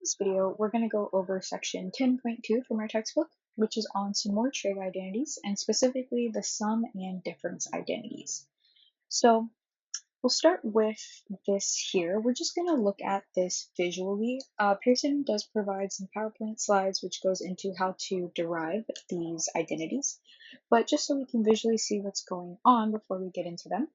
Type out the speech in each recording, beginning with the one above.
this video, we're going to go over section 10.2 from our textbook, which is on some more trig identities, and specifically the sum and difference identities. So we'll start with this here. We're just going to look at this visually. Pearson does provide some PowerPoint slides which goes into how to derive these identities, but just so we can visually see what's going on before we get into them.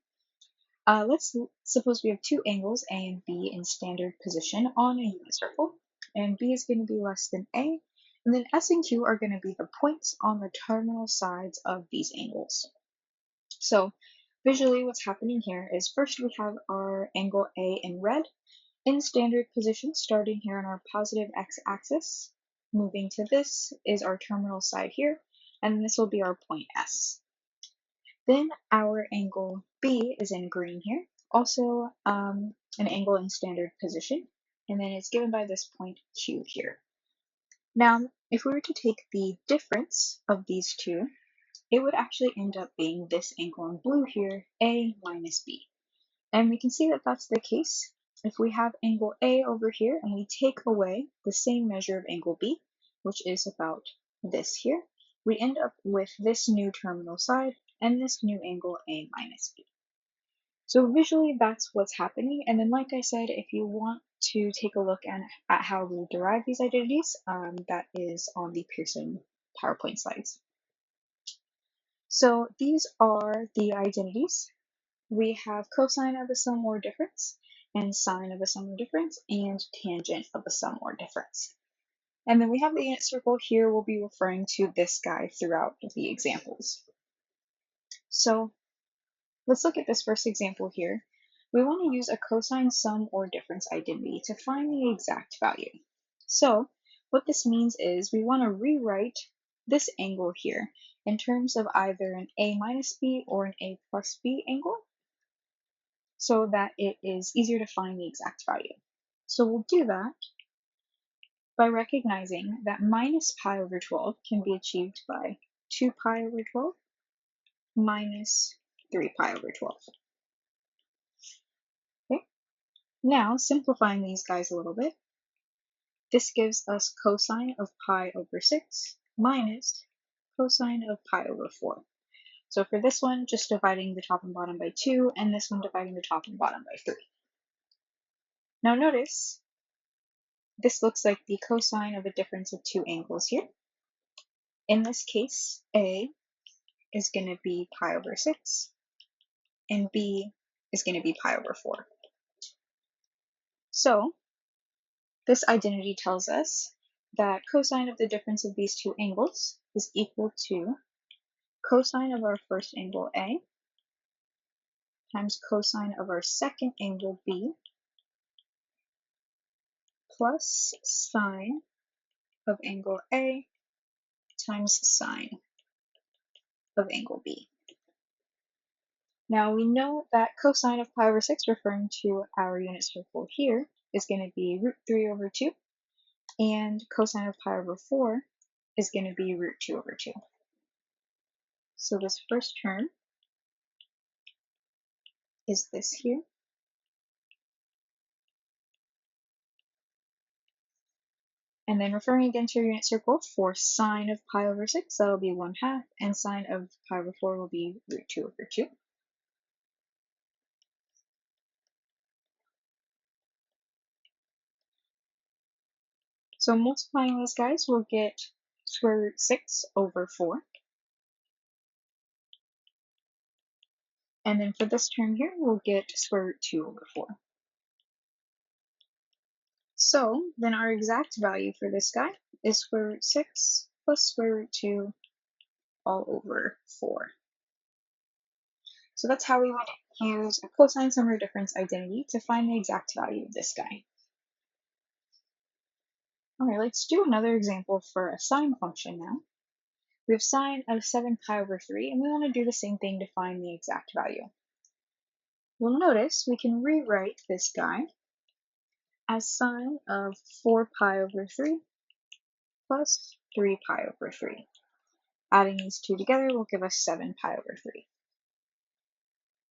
Let's suppose we have two angles, A and B, in standard position on a unit circle, and B is going to be less than A, and then S and Q are going to be the points on the terminal sides of these angles. So visually what's happening here is first we have our angle A in red in standard position starting here on our positive x-axis. Moving to this is our terminal side here, and this will be our point S. Then our angle B is in green here, also an angle in standard position, and then it's given by this point Q here. Now, if we were to take the difference of these two, it would actually end up being this angle in blue here, A minus B. And we can see that that's the case. If we have angle A over here and we take away the same measure of angle B, which is about this here, we end up with this new terminal side and this new angle A minus B. So visually that's what's happening, and then like I said, if you want to take a look at how we derive these identities, that is on the Pearson PowerPoint slides. So these are the identities. We have cosine of a sum or difference, and sine of a sum or difference, and tangent of a sum or difference. And then we have the unit circle here. We'll be referring to this guy throughout the examples. So let's look at this first example here. We want to use a cosine sum or difference identity to find the exact value. So what this means is we want to rewrite this angle here in terms of either an A minus B or an A plus B angle, so that it is easier to find the exact value. So we'll do that by recognizing that minus pi over 12 can be achieved by 2 pi over 12 minus 3 pi over 12. Okay. Now, simplifying these guys a little bit, this gives us cosine of pi over 6 minus cosine of pi over 4. So for this one, just dividing the top and bottom by 2, and this one dividing the top and bottom by 3. Now notice, this looks like the cosine of a difference of two angles here. In this case, A is going to be pi over 6, and B is going to be pi over 4. So this identity tells us that cosine of the difference of these two angles is equal to cosine of our first angle A times cosine of our second angle B plus sine of angle A times sine of angle B. Now we know that cosine of pi over 6, referring to our unit circle here, is going to be root 3 over 2, and cosine of pi over 4 is going to be root 2 over 2. So this first term is this here. And then referring again to your unit circle, for sine of pi over 6, that'll be 1/2, and sine of pi over 4 will be root 2 over 2. So multiplying these guys, we'll get square root 6 over 4. And then for this term here, we'll get square root 2 over 4. So then our exact value for this guy is square root 6 plus square root 2 all over 4. So that's how we would use a cosine sum or difference identity to find the exact value of this guy. Alright, let's do another example for a sine function now. We have sine of 7 pi over 3, and we want to do the same thing to find the exact value. You'll notice we can rewrite this guy as sine of 4 pi over 3 plus 3 pi over 3. Adding these two together will give us 7 pi over 3.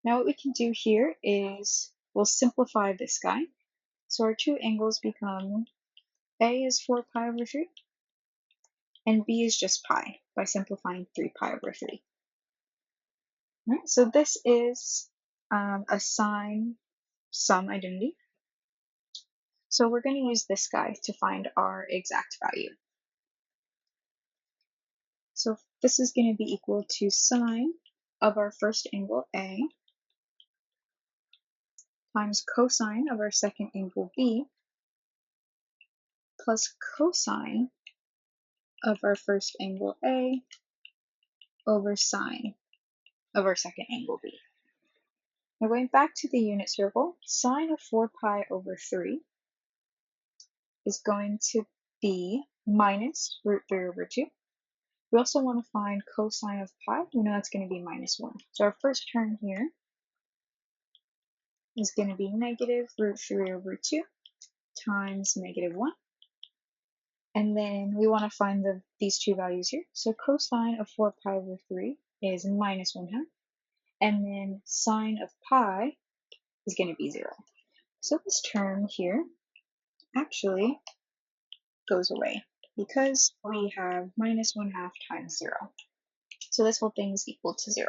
Now what we can do here is we'll simplify this guy. So our two angles become A is 4 pi over 3, and B is just pi by simplifying 3 pi over 3. All right, so this is a sine sum identity. So we're going to use this guy to find our exact value. So this is going to be equal to sine of our first angle A times cosine of our second angle B plus cosine of our first angle A over sine of our second angle B. Now going back to the unit circle, sine of 4 pi over 3 is going to be minus root 3 over 2. We also want to find cosine of pi. We know that's going to be minus 1. So our first term here is going to be negative root 3 over 2 times negative 1. And then we want to find these two values here. So cosine of 4 pi over 3 is minus 1/2. And then sine of pi is going to be 0. So this term here actually goes away because we have minus 1/2 times 0. So this whole thing is equal to 0.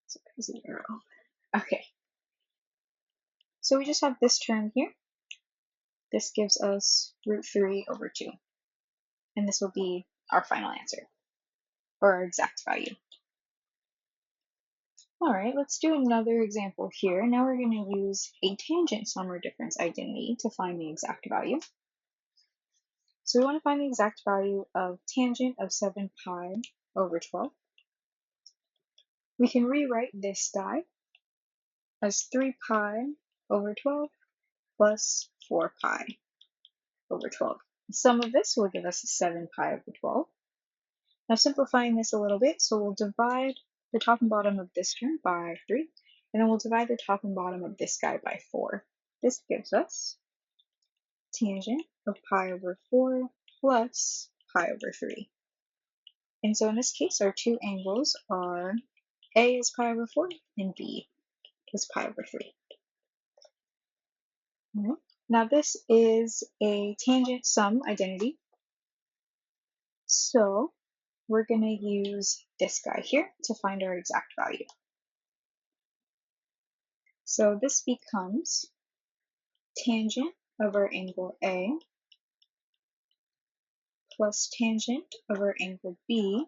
So 0. Okay. So we just have this term here. This gives us root 3 over 2. And this will be our final answer, or our exact value. All right, let's do another example here. Now we're going to use a tangent sum or difference identity to find the exact value. So we want to find the exact value of tangent of 7 pi over 12. We can rewrite this guy as 3 pi over 12 plus 4 pi over 12. The sum of this will give us 7 pi over 12. Now simplifying this a little bit, so we'll divide the top and bottom of this term by 3, and then we'll divide the top and bottom of this guy by 4. This gives us tangent of pi over 4 plus pi over 3. And so in this case, our two angles are A is pi over 4 and B is pi over 3. Now this is a tangent sum identity. So we're going to use this guy here to find our exact value. So this becomes tangent over angle A plus tangent over angle B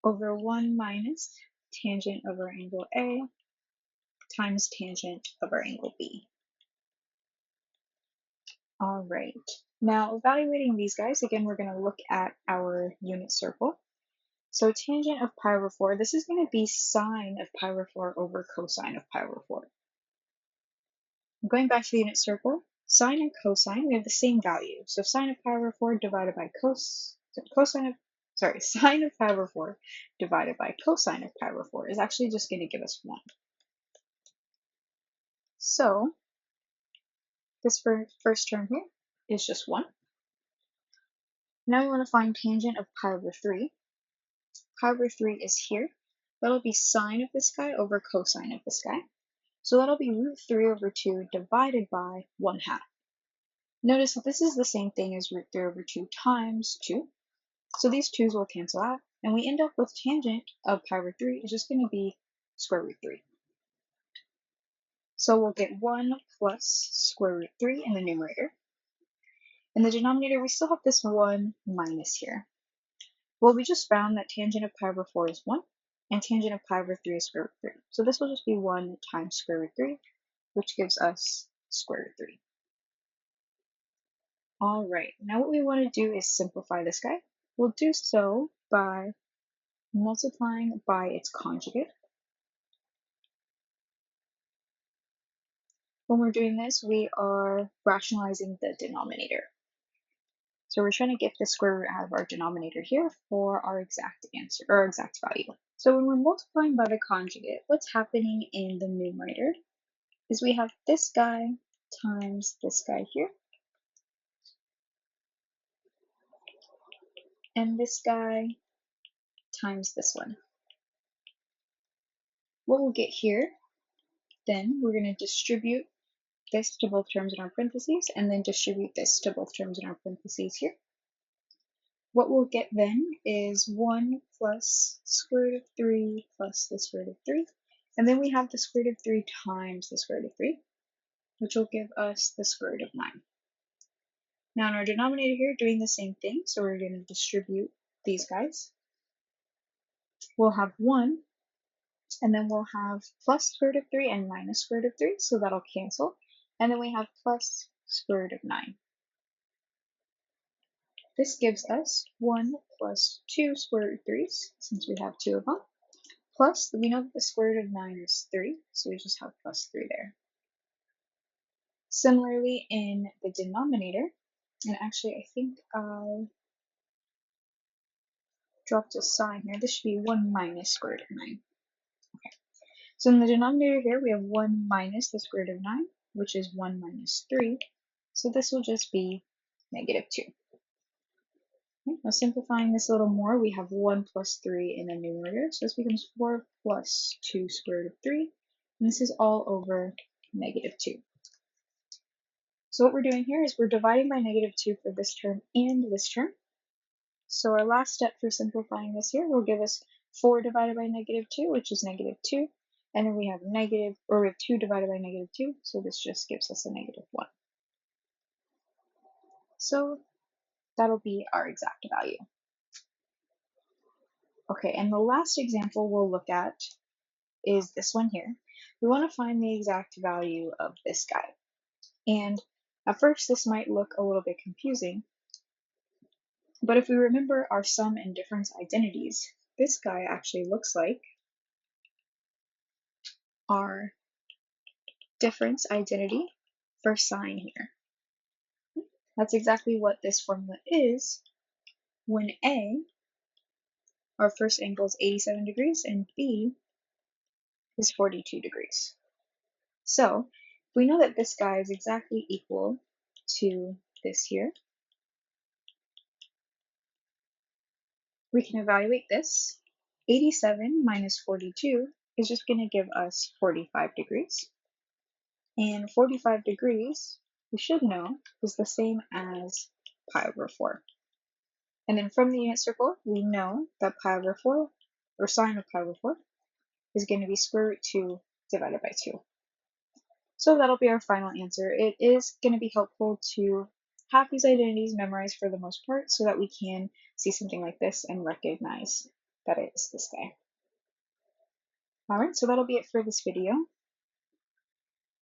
over 1 minus tangent over angle A times tangent over angle B. All right. Now evaluating these guys, again, we're going to look at our unit circle. So tangent of pi over 4, this is going to be sine of pi over 4 over cosine of pi over 4. Going back to the unit circle, sine and cosine, we have the same value. So sine of pi over 4 divided by sine of pi over 4 divided by cosine of pi over 4 is actually just going to give us 1. So this first term here is just 1. Now we want to find tangent of pi over 3. Pi over 3 is here. That'll be sine of this guy over cosine of this guy. So that'll be root 3 over 2 divided by 1/2. Notice that this is the same thing as root 3 over 2 times 2. So these 2's will cancel out, and we end up with tangent of pi over 3 is just going to be square root 3. So we'll get 1 plus square root 3 in the numerator. In the denominator, we still have this 1 minus here. Well, we just found that tangent of pi over 4 is 1, and tangent of pi over 3 is square root 3. So this will just be 1 times square root 3, which gives us square root 3. All right, now what we want to do is simplify this guy. We'll do so by multiplying by its conjugate. When we're doing this, we are rationalizing the denominator. So we're trying to get the square root out of our denominator here for our exact answer, or exact value. So when we're multiplying by the conjugate, what's happening in the numerator is we have this guy times this guy here, and this guy times this one. What we'll get here then we're going to distribute this to both terms in our parentheses, and then distribute this to both terms in our parentheses here. What we'll get then is 1 plus square root of 3 plus the square root of 3, and then we have the square root of 3 times the square root of 3, which will give us the square root of 9. Now in our denominator here, doing the same thing, so we're going to distribute these guys. We'll have 1, and then we'll have plus square root of 3 and minus square root of 3, so that'll cancel. And then we have plus square root of 9. This gives us 1 plus 2 square root of 3's, since we have 2 of them, plus, we know that the square root of 9 is 3, so we just have plus 3 there. Similarly, in the denominator, and actually I think I dropped a sign here, this should be 1 minus square root of 9. Okay. So in the denominator here, we have 1 minus the square root of 9, which is 1 minus 3, so this will just be negative 2. Okay, now simplifying this a little more, we have 1 plus 3 in the numerator, so this becomes 4 plus 2 square root of 3, and this is all over negative 2. So what we're doing here is we're dividing by negative 2 for this term and this term. So our last step for simplifying this here will give us 4 divided by negative 2, which is negative 2, and then we have we have 2 divided by negative 2, so this just gives us a negative 1. So that'll be our exact value. Okay, and the last example we'll look at is this one here. We want to find the exact value of this guy. And at first this might look a little bit confusing, but if we remember our sum and difference identities, this guy actually looks like our difference identity for sine here. That's exactly what this formula is when A, our first angle is 87 degrees, and B is 42 degrees. So we know that this guy is exactly equal to this here. We can evaluate this. 87 minus 42 is just going to give us 45 degrees. And 45 degrees, we should know, is the same as pi over 4. And then from the unit circle, we know that pi over 4, or sine of pi over 4, is going to be square root 2 divided by 2. So that'll be our final answer. It is going to be helpful to have these identities memorized for the most part so that we can see something like this and recognize that it's this guy. Alright, so that'll be it for this video.